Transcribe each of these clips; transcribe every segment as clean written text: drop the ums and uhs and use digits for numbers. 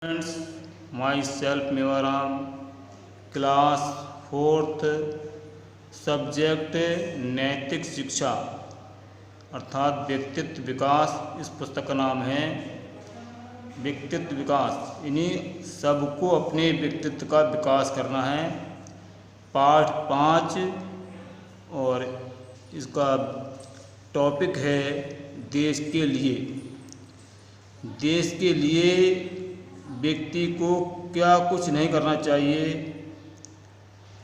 Friends, myself Mewaram, class fourth, subject नैतिक शिक्षा अर्थात व्यक्तित्व विकास। इस पुस्तक का नाम है व्यक्तित्व विकास। इन्हीं सबको अपने व्यक्तित्व का विकास करना है। पाठ 5 और इसका टॉपिक है देश के लिए। देश के लिए व्यक्ति को क्या कुछ नहीं करना चाहिए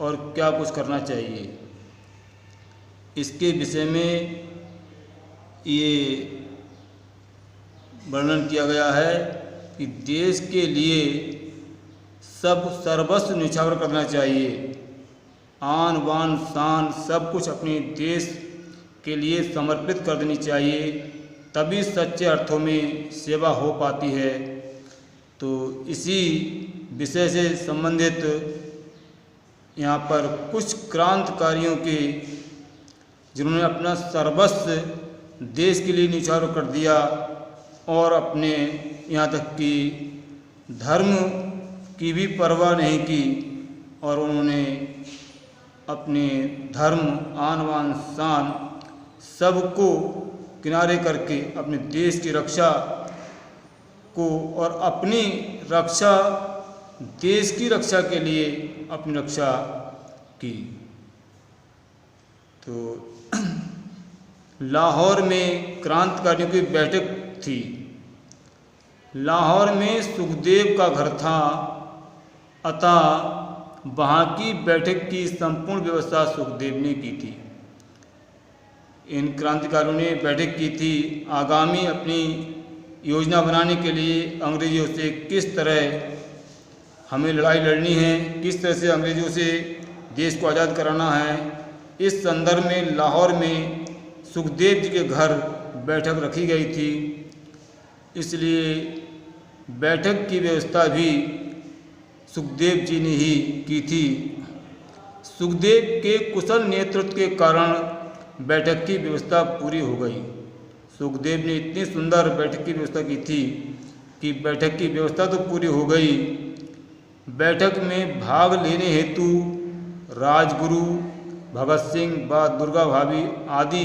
और क्या कुछ करना चाहिए, इसके विषय में ये वर्णन किया गया है कि देश के लिए सब सर्वस्व न्यौछावर करना चाहिए। आन बान शान सब कुछ अपने देश के लिए समर्पित कर देनी चाहिए, तभी सच्चे अर्थों में सेवा हो पाती है। तो इसी विषय से संबंधित यहाँ पर कुछ क्रांतिकारियों के जिन्होंने अपना सर्वस्व देश के लिए न्यौछावर कर दिया और अपने यहाँ तक कि धर्म की भी परवाह नहीं की, और उन्होंने अपने धर्म आन बान शान सबको किनारे करके अपने देश की रक्षा को और अपनी रक्षा, देश की रक्षा के लिए अपनी रक्षा की। तो लाहौर में क्रांतिकारियों की बैठक थी। लाहौर में सुखदेव का घर था, अतः वहाँ की बैठक की संपूर्ण व्यवस्था सुखदेव ने की थी। इन क्रांतिकारियों ने बैठक की थी आगामी अपनी योजना बनाने के लिए अंग्रेज़ों से किस तरह हमें लड़ाई लड़नी है, किस तरह से अंग्रेज़ों से देश को आज़ाद कराना है। इस संदर्भ में लाहौर में सुखदेव जी के घर बैठक रखी गई थी, इसलिए बैठक की व्यवस्था भी सुखदेव जी ने ही की थी। सुखदेव के कुशल नेतृत्व के कारण बैठक की व्यवस्था पूरी हो गई। सुखदेव ने इतनी सुंदर बैठक की व्यवस्था की थी कि बैठक की व्यवस्था तो पूरी हो गई। बैठक में भाग लेने हेतु राजगुरु भगत सिंह व दुर्गा भाभी आदि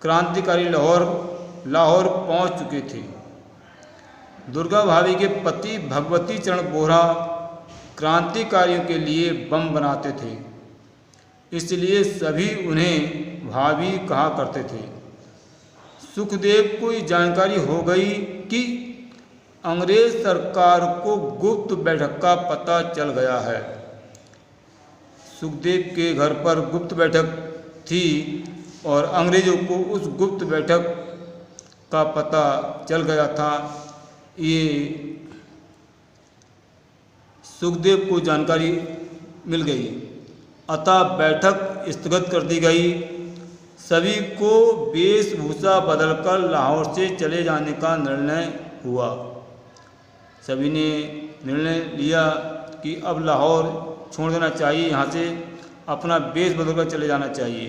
क्रांतिकारी लाहौर पहुंच चुके थे। दुर्गा भाभी के पति भगवती चरण बोहरा क्रांतिकारियों के लिए बम बनाते थे, इसलिए सभी उन्हें भाभी कहा करते थे। सुखदेव को ये जानकारी हो गई कि अंग्रेज सरकार को गुप्त बैठक का पता चल गया है। सुखदेव के घर पर गुप्त बैठक थी और अंग्रेज़ों को उस गुप्त बैठक का पता चल गया था। ये सुखदेव को जानकारी मिल गई, अतः बैठक स्थगित कर दी गई। सभी को वेशभूषा बदलकर लाहौर से चले जाने का निर्णय हुआ। सभी ने निर्णय लिया कि अब लाहौर छोड़ देना चाहिए, यहाँ से अपना वेश बदलकर चले जाना चाहिए।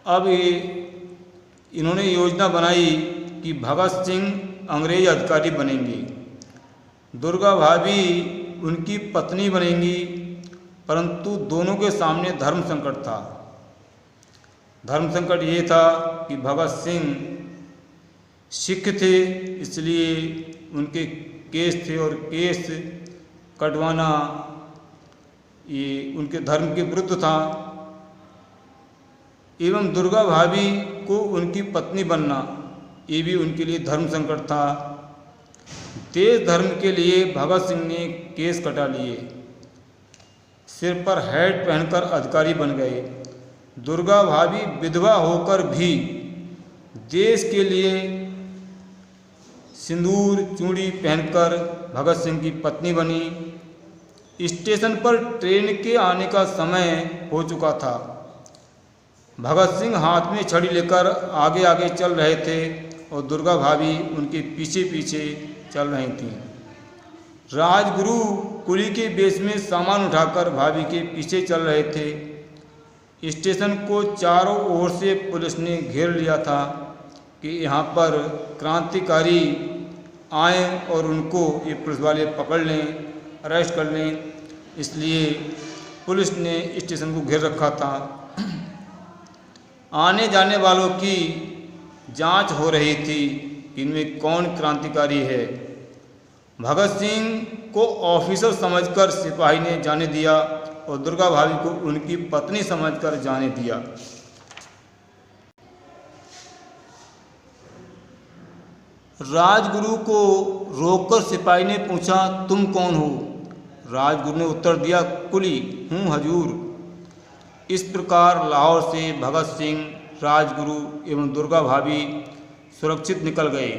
अब इन्होंने योजना बनाई कि भगत सिंह अंग्रेज अधिकारी बनेंगे, दुर्गा भाभी उनकी पत्नी बनेंगी, परंतु दोनों के सामने धर्म संकट था। धर्म संकट ये था कि भगत सिंह सिख थे, इसलिए उनके केस थे और केस कटवाना ये उनके धर्म के विरुद्ध था। एवं दुर्गा भाभी को उनकी पत्नी बनना ये भी उनके लिए धर्म संकट था। देश धर्म के लिए भगत सिंह ने केस कटा लिए, सिर पर हैट पहनकर अधिकारी बन गए। दुर्गा भाभी विधवा होकर भी देश के लिए सिंदूर चूड़ी पहनकर भगत सिंह की पत्नी बनी। स्टेशन पर ट्रेन के आने का समय हो चुका था। भगत सिंह हाथ में छड़ी लेकर आगे आगे चल रहे थे और दुर्गा भाभी उनके पीछे पीछे चल रही थीं। राजगुरु कुली के वेश में सामान उठाकर भाभी के पीछे चल रहे थे। स्टेशन को चारों ओर से पुलिस ने घेर लिया था कि यहाँ पर क्रांतिकारी आएँ और उनको ये पुलिस वाले पकड़ लें, अरेस्ट कर लें। इसलिए पुलिस ने स्टेशन को घेर रखा था। आने जाने वालों की जांच हो रही थी, इनमें कौन क्रांतिकारी है। भगत सिंह को ऑफिसर समझकर सिपाही ने जाने दिया और दुर्गा भाभी को उनकी पत्नी समझकर जाने दिया। राजगुरु को रोककर सिपाही ने पूछा, तुम कौन हो? राजगुरु ने उत्तर दिया, कुली हूँ हजूर। इस प्रकार लाहौर से भगत सिंह, राजगुरु एवं दुर्गा भाभी सुरक्षित निकल गए।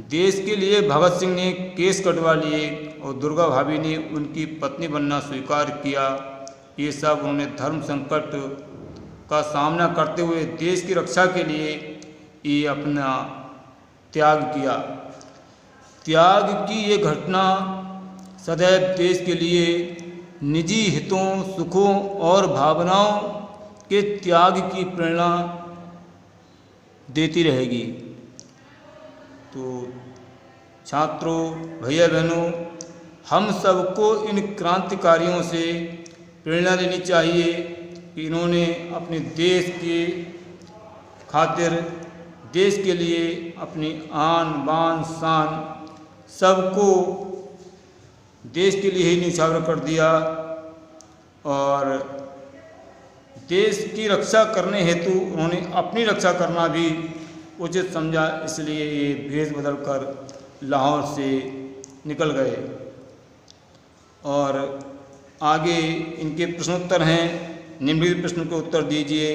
देश के लिए भगत सिंह ने केस कटवा लिए और दुर्गा भाभी ने उनकी पत्नी बनना स्वीकार किया। ये सब उन्होंने धर्म संकट का सामना करते हुए देश की रक्षा के लिए ये अपना त्याग किया। त्याग की ये घटना सदैव देश के लिए निजी हितों, सुखों और भावनाओं के त्याग की प्रेरणा देती रहेगी। तो छात्रों, भैया बहनों, हम सबको इन क्रांतिकारियों से प्रेरणा लेनी चाहिए कि इन्होंने अपने देश के खातिर, देश के लिए अपनी आन बान शान सबको देश के लिए ही न्यौछावर कर दिया और देश की रक्षा करने हेतु उन्होंने अपनी रक्षा करना भी उचित समझा। इसलिए ये भेष बदल कर लाहौर से निकल गए। और आगे इनके प्रश्नोत्तर हैं, निम्नलिखित प्रश्न के उत्तर दीजिए।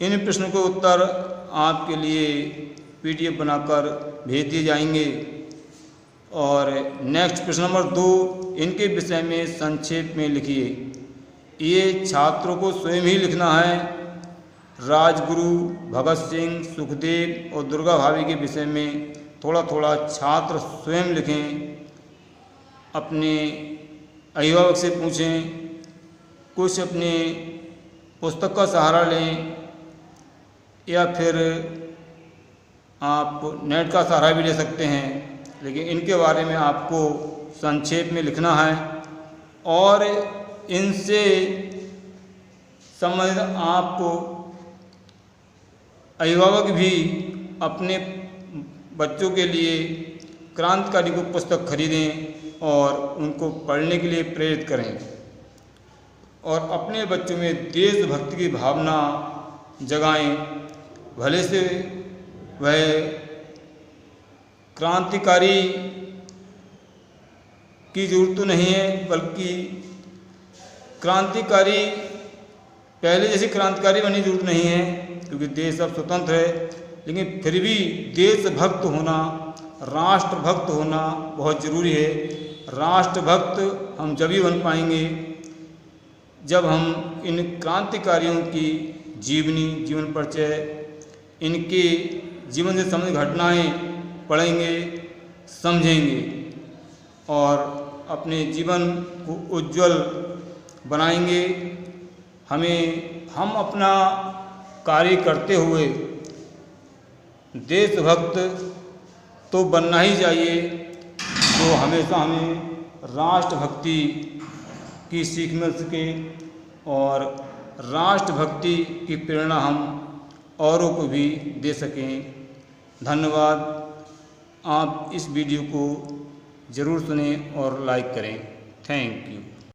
इन प्रश्नों के उत्तर आपके लिए PDF बनाकर भेज दिए जाएंगे। और नेक्स्ट प्रश्न नंबर 2, इनके विषय में संक्षेप में लिखिए। ये छात्रों को स्वयं ही लिखना है। राजगुरु, भगत सिंह, सुखदेव और दुर्गा भाभी के विषय में थोड़ा थोड़ा छात्र स्वयं लिखें, अपने अभिभावक से पूछें, कुछ अपने पुस्तक का सहारा लें या फिर आप नेट का सहारा भी ले सकते हैं। लेकिन इनके बारे में आपको संक्षेप में लिखना है और इनसे संबंधित आपको अभिभावक भी अपने बच्चों के लिए क्रांतिकारी को पुस्तक खरीदें और उनको पढ़ने के लिए प्रेरित करें और अपने बच्चों में देशभक्ति की भावना जगाएं। भले से वह क्रांतिकारी की ज़रूरत तो नहीं है, बल्कि क्रांतिकारी पहले जैसी क्रांतिकारी बनने की जरूरत नहीं है, क्योंकि देश अब स्वतंत्र है। लेकिन फिर भी देशभक्त होना, राष्ट्रभक्त होना बहुत ज़रूरी है। राष्ट्रभक्त हम जब ही बन पाएंगे जब हम इन क्रांतिकारियों की जीवनी, जीवन परिचय, इनके जीवन से संबंधित घटनाएं पढ़ेंगे, समझेंगे और अपने जीवन को उज्जवल बनाएंगे। हम अपना कार्य करते हुए देशभक्त तो बनना ही चाहिए, तो हमेशा हमें राष्ट्रभक्ति की सीख मिल सके और राष्ट्रभक्ति की प्रेरणा हम औरों को भी दे सकें। धन्यवाद। आप इस वीडियो को ज़रूर सुनें और लाइक करें। Thank you.